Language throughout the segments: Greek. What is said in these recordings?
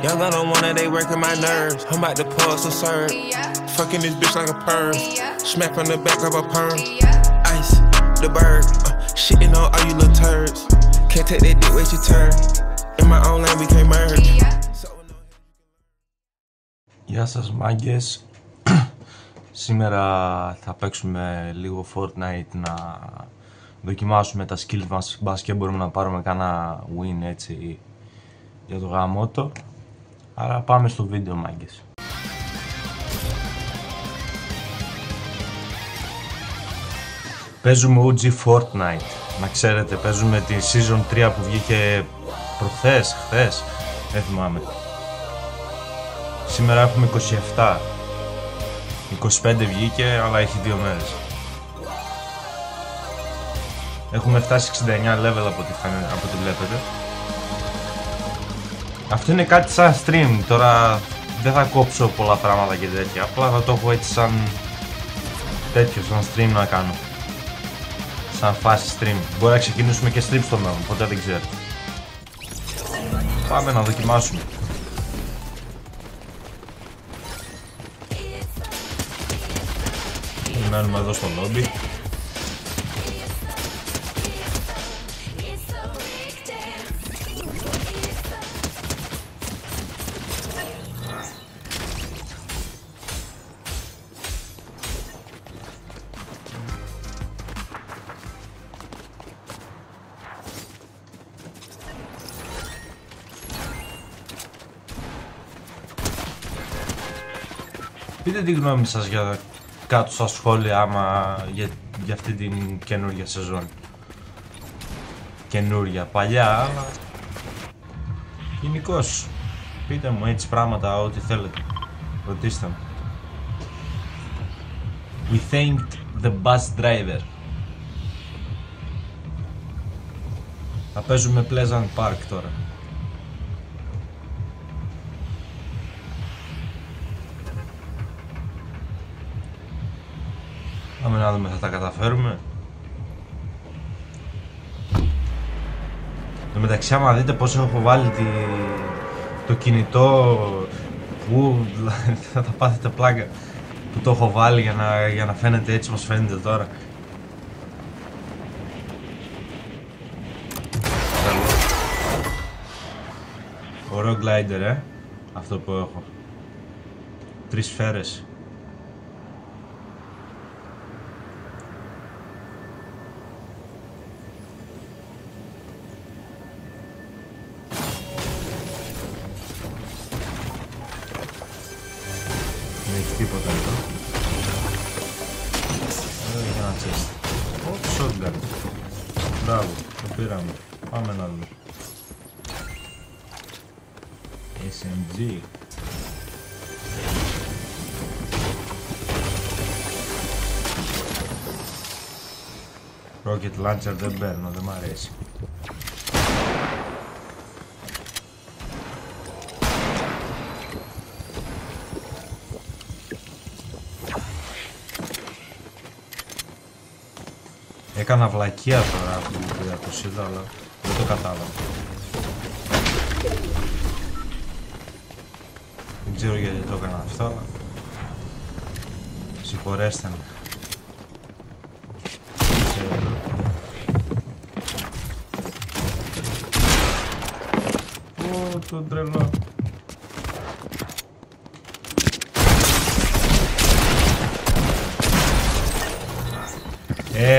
Young I don't wanna, they working my nerves. I'm about to pour some syrup. Fucking this bitch like a perm. Smack from the back of a perm. Ice, the bird. Shitting on all you little turds. Can't take that dick, wait your turn. In my own lane we can't merge. Γεια σας μάγκες. Σήμερα θα παίξουμε λίγο Fortnite, να δοκιμάσουμε τα skills μας, μπας και μπορούμε να πάρουμε κάνα win έτσι για το γαμότο. Άρα πάμε στο βίντεο μάγκες. Παίζουμε OG Fortnite, να ξέρετε, παίζουμε τη Season 3 που βγήκε προχθές, χθες, δεν θυμάμαι. Σήμερα έχουμε 27, 25 βγήκε, αλλά έχει 2 μέρες. Έχουμε φτάσει 69 level από ό,τι βλέπετε. Αυτό είναι κάτι σαν stream, τώρα δεν θα κόψω πολλά πράγματα και τέτοια, απλά θα το έχω έτσι σαν τέτοιο, σαν stream να κάνω. Σαν φάση stream. Μπορεί να ξεκινήσουμε και stream στο μέλλον, ποτέ δεν ξέρω. Πάμε να δοκιμάσουμε. Μένουμε εδώ στο lobby. Πείτε τη γνώμη σας για κάτω στα σχόλια άμα για αυτή την καινούργια σεζόν. Καινούργια, παλιά, αλλά γενικώς πείτε μου έτσι πράγματα, ό,τι θέλετε. Ρωτήστε μου. We thanked the bus driver. Θα παίζουμε Pleasant Park τώρα. Πάμε να δούμε, θα τα καταφέρουμε. Εν τω μεταξύ, άμα δείτε πόσο έχω βάλει το κινητό, που θα τα πάθετε πλάκα, που το έχω βάλει για να φαίνεται έτσι όπως φαίνεται τώρα. Ωραίο glider, αυτό που έχω. 3 σφαίρες. Δεν έχει τίποτα εδώ. Εδώ έχει ένα chest. Shotgun. Μπράβο, το πήραμε. Πάμε να δούμε. SMG. Rocket Launcher δεν παίρνω, δεν μ' αρέσει. Έκανα βλακεία τώρα που πήρα το σίδα, αλλά δεν το κατάλαβα. Δεν ξέρω γιατί το έκανα αυτό, αλλά συγχωρέστε με. Ω, το τρελό.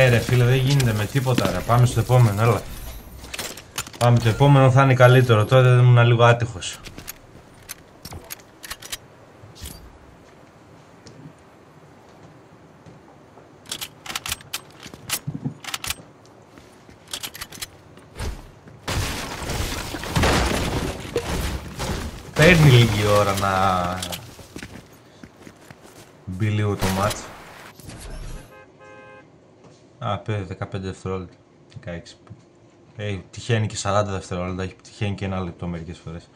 Ρε φίλε, δεν γίνεται με τίποτα ρε, πάμε στο επόμενο, έλα. Πάμε, το επόμενο θα είναι καλύτερο, τότε δεν ήμουν λίγο άτυχος. Παίρνει λίγη ώρα να μπει λίγο το μάτς. Α, πήρε 15 δευτερόλεπτα, 16. Τυχαίνει και 40 δευτερόλεπτα, τυχαίνει και 1 λεπτό μερικές φορές.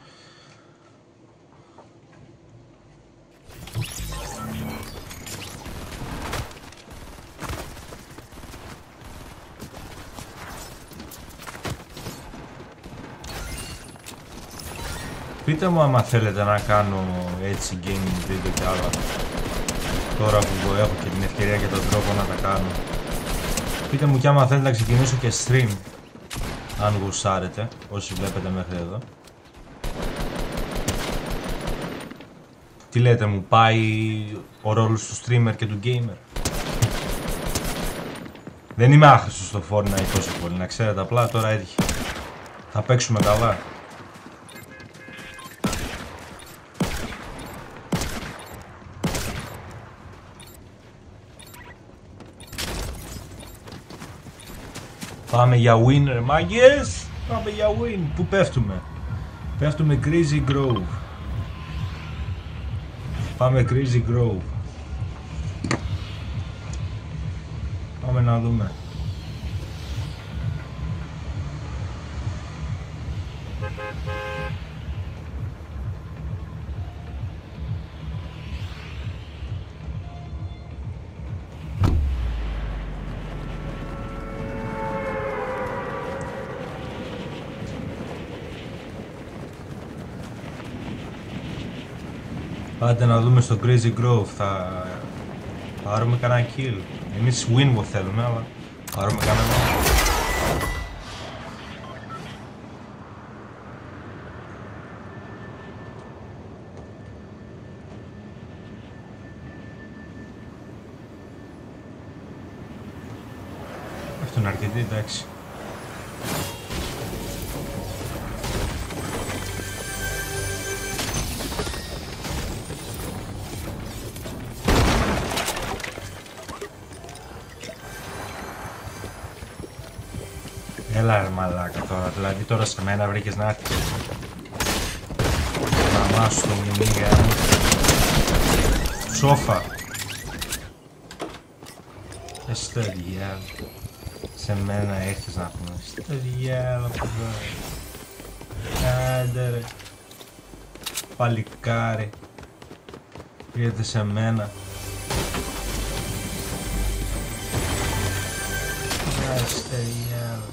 Πείτε μου άμα θέλετε να κάνω έτσι gaming video και άλλα. Τώρα που έχω και την ευκαιρία και τον τρόπο να τα κάνω. Πείτε μου κι άμα θέλετε να ξεκινήσω και stream. Αν γουσάρετε, όσοι βλέπετε μέχρι εδώ. Τι λέτε, μου πάει ο ρόλος του streamer και του gamer? Δεν είμαι άχρηστος στο Fortnite τόσο πολύ, να ξέρετε, απλά τώρα έτυχε. Θα παίξουμε καλά. Πάμε για winner, μάγκες! Πάμε για win! Πού πέφτουμε? Πέφτουμε Crazy Grove. Πάμε Crazy Grove. Πάμε να δούμε. Πάτε να δούμε στο Crazy Grove, θα πάρουμε κανένα kill. Εμείς win θέλουμε, αλλά πάρουμε κανένα. Αυτό είναι αρκετή, εντάξει. Έλα ρε μαλάκα τώρα, δηλαδή τώρα σε μένα βρήκες να έρθεις. Μαμά σου το μηνύγα μου. Σόφα. Στο διάλο. Σε μένα έρθεις να πούμε. Στο διάλο που εδώ. Άντε ρε. Παλικάρι. Ήρθε σε μένα. Στο διάλο.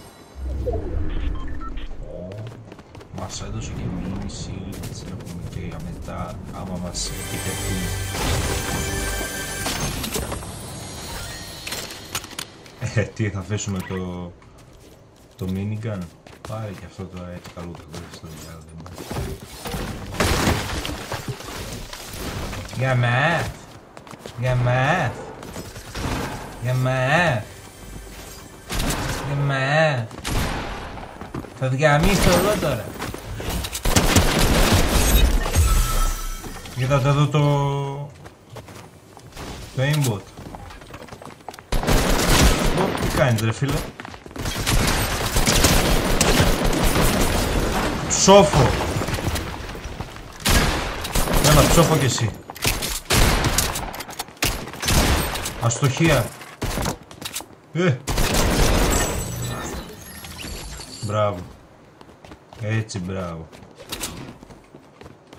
Μας έδωσε και μήνυ σύλληψη να πούμε και για μετά άμα μας επιτεθεί. Τι θα αφήσουμε το minigun? Πάρε και αυτό τώρα έτσι καλό το δώσει στο διάλογο. Για μαθ! Για μαθ! Για μαθ! Για μαθ! Θα διαμίσω εγώ τώρα. Είδατε εδώ το aimbot. Τι κάνεις ρε φίλε? Ψόφο. Έλα ψόφο κι εσύ. Αστοχία. Μπράβο. Έτσι μπράβο.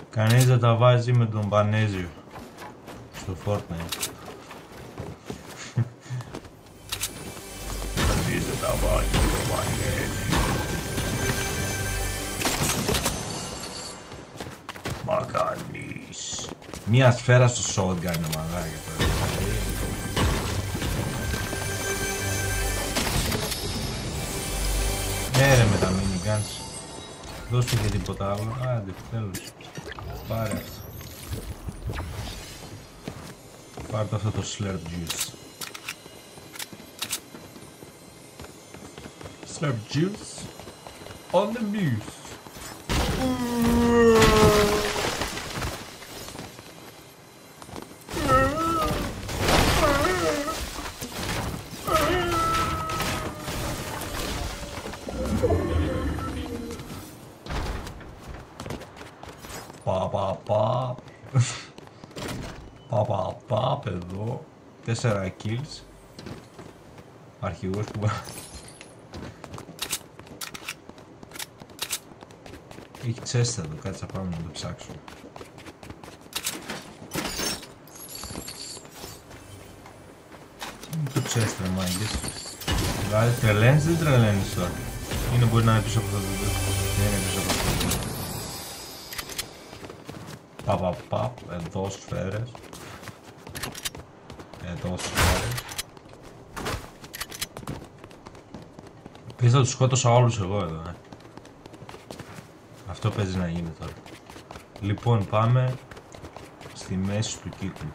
Κανείς δεν τα βάζει με τον Πανέζιο στο Fortnite. Κανείς δεν τα βάζει με τον Πανέζιο. Μα κανείς. Μία σφαίρα στο shotgun είναι μαλάκια τώρα. Ναι ρε με τα miniguns. Δώσ' του και τίποτα άλλο. Άντε, τέλος. Πάρε αυτό. Πάρε το αυτό το slurp juice. Slurp juice on the mousse. Παπαπαπ εδώ. 4 kills. Αρχηγός που έχει τσέστα εδώ, κάτσε να πάμε να το ψάξουμε. Είναι το τσέστα ρε μάγκες. Δηλαδή τρελαίνεις δεν τρελαίνεις τώρα. Είναι μπορεί να είναι πίσω από το βιβλίο. Δεν είναι πίσω από το βιβλίο. Παπαπαπ, εδώ σφαίρες. Εδώ σφαίρες. Πες θα τους σκότωσα όλους εγώ εδώ, Αυτό παίζει να γίνει τώρα. Λοιπόν, πάμε στη μέση του κύκλου.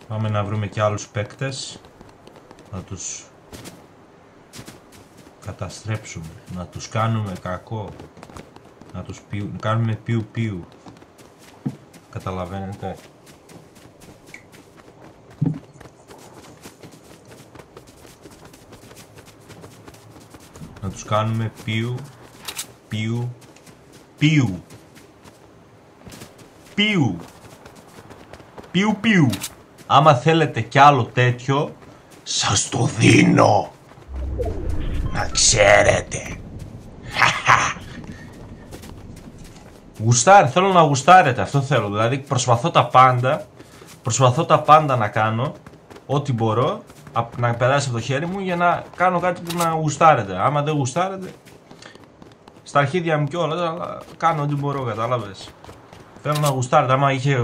Πάμε να βρούμε και άλλους παίκτες. Να τους καταστρέψουμε. Να τους κάνουμε κακό. Να τους κάνουμε πιου. Καταλαβαίνετε. Να τους κάνουμε πιου. Άμα θέλετε κι άλλο τέτοιο, σας το δίνω. Να ξέρετε. Γουστάρε, θέλω να γουστάρετε, αυτό θέλω. Δηλαδή προσπαθώ τα πάντα να κάνω. Ό,τι μπορώ να περάσει από το χέρι μου για να κάνω κάτι που να γουστάρετε. Άμα δεν γουστάρετε, στα αρχίδια μου κιόλας, αλλά κάνω ό,τι μπορώ, κατάλαβες. Θέλω να γουστάρετε.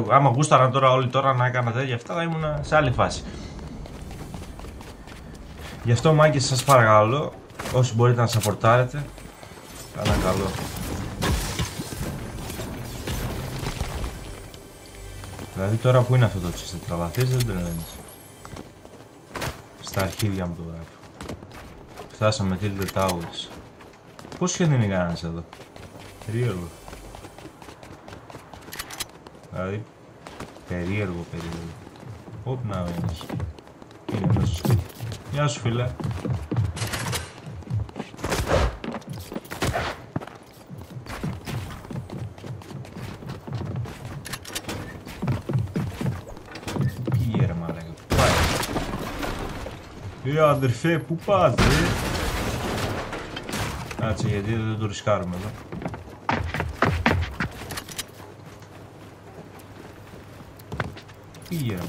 Άμα γούσταραν τώρα όλοι τώρα να έκανα τέτοια αυτά, θα ήμουν σε άλλη φάση. Γι' αυτό, μάγκες, σας παρακαλώ, όσοι μπορείτε να σαπορτάρετε, καλά καλό. Δηλαδή τώρα που είναι αυτό το τσίστε, τραβαθείς, δεν τρελαίνεις. Στα αρχίδια μου το γράφω. Φτάσαμε Tilted Towers. Πώς και δεν είναι κανένας εδώ. Περίεργο. Δηλαδή, περίεργο. Όπου να βαίνεις. Είναι μέσα στο σπίτι. Γεια σου, φίλε. Πήγε ρε μαλάκα, πού πάει. Αδερφέ, πού πάτε. Κάτσε, γιατί δεν το ρισκάρουμε εδώ. Πήγε ρε.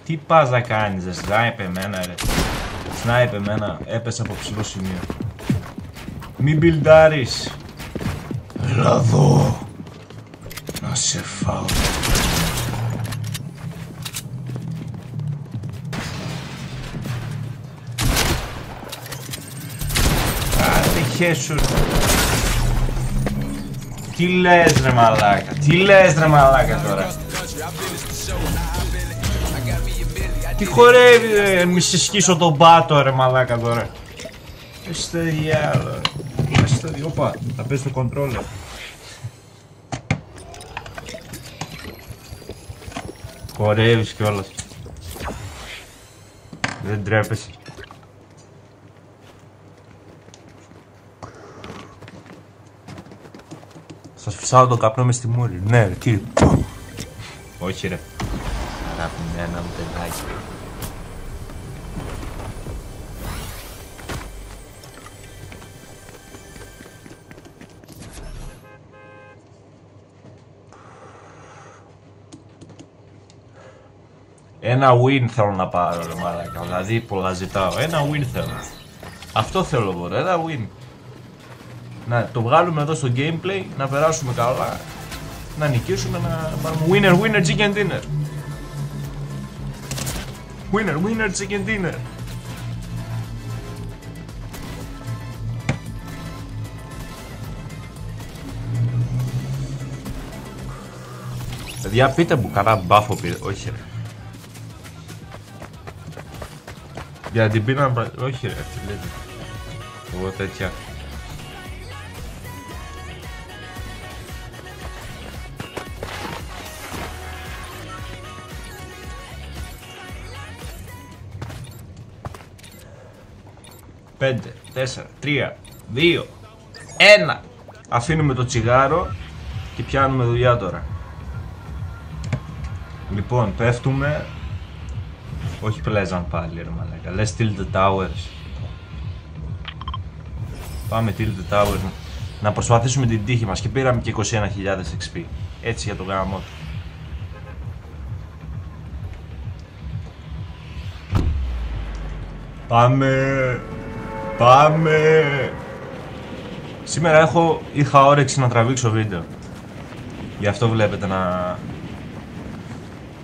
Τι πας να κάνεις, ρε, σνάιπε εμένα ρε. Σνάιπε εμένα, έπεσα από ψηλό σημείο. Μην μπιλντάρεις. Έλα εδώ. Να σε φάω. Άντε χέσου. Τι λες ρε μαλάκα, τώρα. Τι χορεύει ρε, μη σε σκίσω τον πάτο ρε μαλάκα τώρα. Είστε διάλο. Όπα, θα πες το controller. Χορεύεις κιόλας. Δεν τρέπεσαι. Σας φυσάω το καπνό μες στη μούρη. Ναι ρε κύριε. Όχι ρε. Αγαπημένα μου τελάκι. Ένα win θέλω να πάρω ρε μαλάκα, δηλαδή πολλά ζητάω. Ένα win θέλω. Αυτό θέλω εγώ, ένα win. Να το βγάλουμε εδώ στο gameplay, να περάσουμε καλά, να νικήσουμε, να πάρουμε winner chicken dinner. Winner chicken dinner. Παιδιά πείτε μου κανένα μπάφο πήρε, όχι ρε. Για την πείνα, όχι ρε, λέτε. Εγώ τέτοια. Πέντε, 4, 3, 2, 1. Αφήνουμε το τσιγάρο και πιάνουμε δουλειά τώρα. Λοιπόν, πέφτουμε. Όχι Pleasant πάλι ρε μαλάκα. Λες Tilted Towers. Πάμε Tilted Towers. Να προσπαθήσουμε την τύχη μας. Και πήραμε και 21.000 XP. Έτσι για το γάμο του. Πάμε. Πάμε. Σήμερα είχα όρεξη να τραβήξω βίντεο. Γι' αυτό βλέπετε να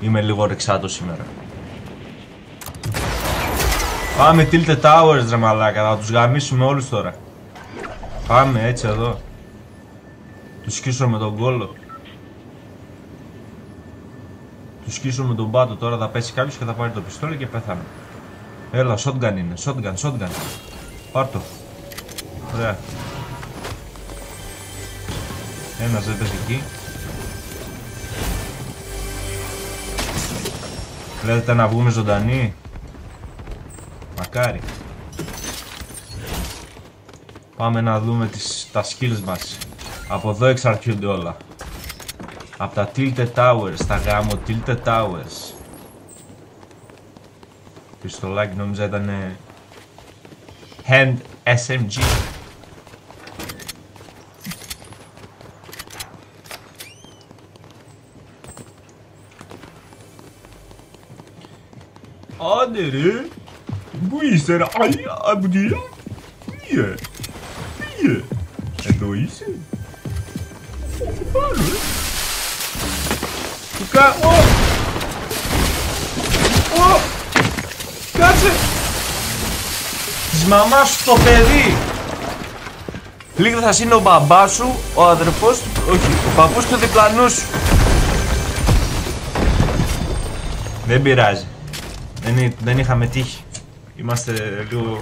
είμαι λίγο ορεξάτος σήμερα. Πάμε Tilted Towers ρε μαλάκα, θα τους γαμίσουμε όλους τώρα. Πάμε έτσι εδώ. Τους σκίσω με τον κόλλο. Τους σκίσω με τον πάτο, τώρα θα πέσει κάποιος και θα πάρει το πιστόλι και πέθανε. Έλα, shotgun είναι, shotgun. Πάρ' το. Ωραία. Ένας δεν πέσει εκεί. Λέτε να βγούμε ζωντανοί. Μακάρι. Πάμε να δούμε τα skills μας. Από εδώ εξαρχούνται όλα. Από τα Tilted Towers, τα γάμο Tilted Towers. Πιστολάκι νόμιζα ήταν Hand SMG. Άντε ρε, πού είσαι ρε, αμπουδία, πήγε, εδώ είσαι, πάνω κάτσε, της μαμάς σου το παιδί, λίγο θα είναι ο μπαμπάς σου, ο αδερφός, όχι, ο παππούς του διπλανού σου, δεν πειράζει. Δεν είχαμε τύχει. Είμαστε λίγο...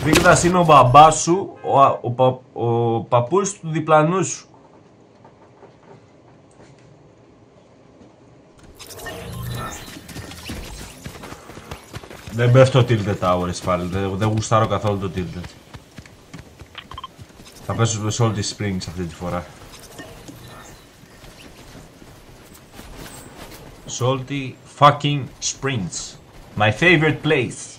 Δείχνας είναι ο μπαμπάς σου, ο παππούς του διπλανού σου. Δεν πέφτω Tilted Towers πάλι, δεν γουστάρω καθόλου το Tilted. Θα πέσω στο Salty Springs αυτή τη φορά. Salty fucking Springs. My favorite place.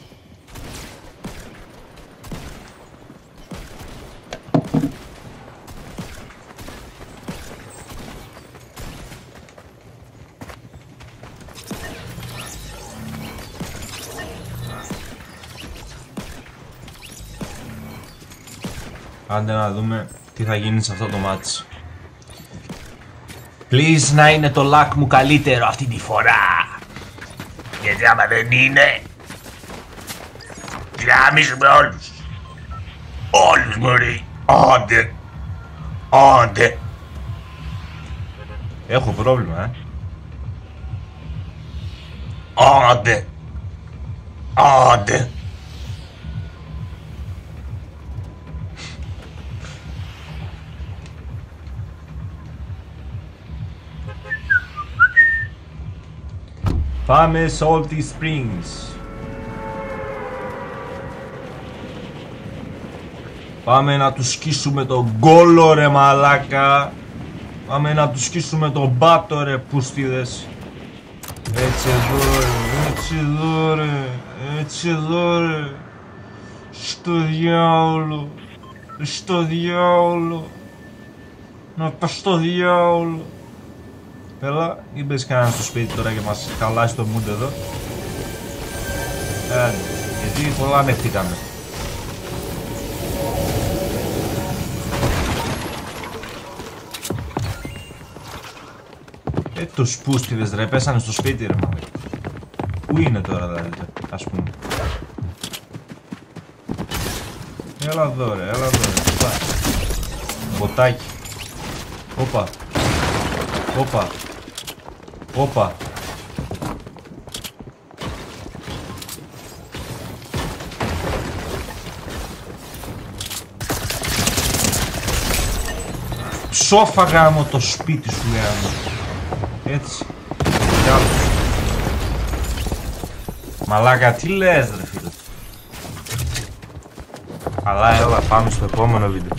Άντε να δούμε τι θα γίνει σε αυτό το μάτς. Please να είναι το luck μου καλύτερο αυτή τη φορά. Γιατί άμα δεν είναι, γαμίσουμε όλους. Όλους μωρί. Άντε. Άντε. Έχω πρόβλημα Άντε. Άντε. Πάμε Salty Springs. Πάμε να τους σκίσουμε τον γκόλο ρε μαλάκα. Πάμε να τους σκίσουμε τον μπάτο ρε πούστιδες. Έτσι εδώ ρε, έτσι εδώ ρε, έτσι εδώ ρε. Στο διάολο, στο διάολο. Να πας στο διάολο. Έλα, μην πες κανένα στο σπίτι τώρα και μας χαλάσει το mood εδώ. Γιατί πολλά ανεχτήκαμε. Τους πούστιδες ρε, πέσανε στο σπίτι ρε μάλλον. Πού είναι τώρα δηλαδή, ας πούμε. Έλα εδώ ρε, έλα εδώ ρε. Μποτάκι. Όπα. Όπα. Όπα. Ψόφαγα μου το σπίτι σου λέω. Έτσι. Μαλάκα τι λες ρε φίλε. Αλλά έλα πάμε στο επόμενο βίντεο.